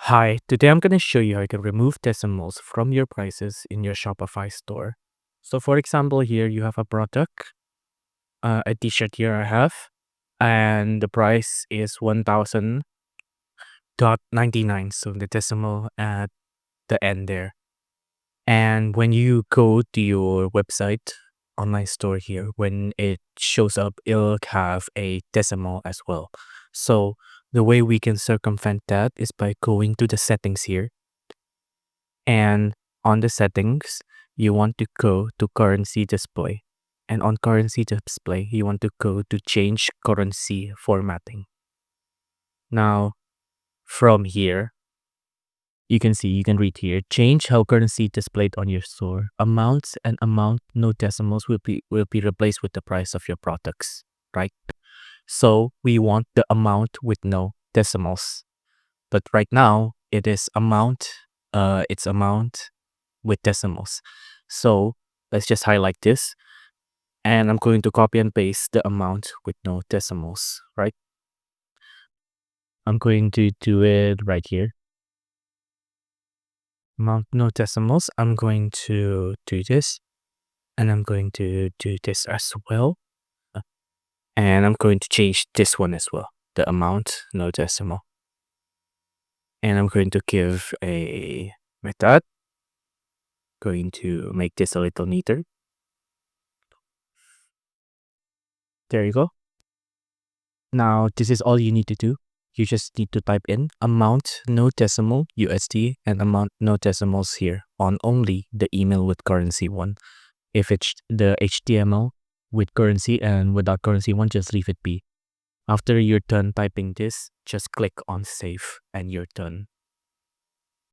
Hi, today I'm going to show you how you can remove decimals from your prices in your Shopify store. So for example, here you have a product, a t-shirt here I have, and the price is 1000.99. So the decimal at the end there. And when you go to your website, online store here, when it shows up, it'll have a decimal as well. So the way we can circumvent that is by going to the settings here. And on the settings, you want to go to currency display. And on currency display, you want to go to change currency formatting. Now, from here, you can see, you can read here, change how currency displayed on your store. Amounts and amount, no decimals will be replaced with the price of your products, right? So we want the amount with no decimals. But right now, it's amount with decimals. So let's just highlight this, and I'm going to copy and paste the amount with no decimals, right? I'm going to do it right here. Amount no decimals. I'm going to do this, and I'm going to do this as well. And I'm going to change this one as well, the amount no decimal. And I'm going to give a method. Going to make this a little neater. There you go. Now, this is all you need to do. You just need to type in amount no decimal USD and amount no decimals here on only the email with currency one. If it's the HTML with currency and without currency one, just leave it be. After you're done typing this, just click on save and you're done.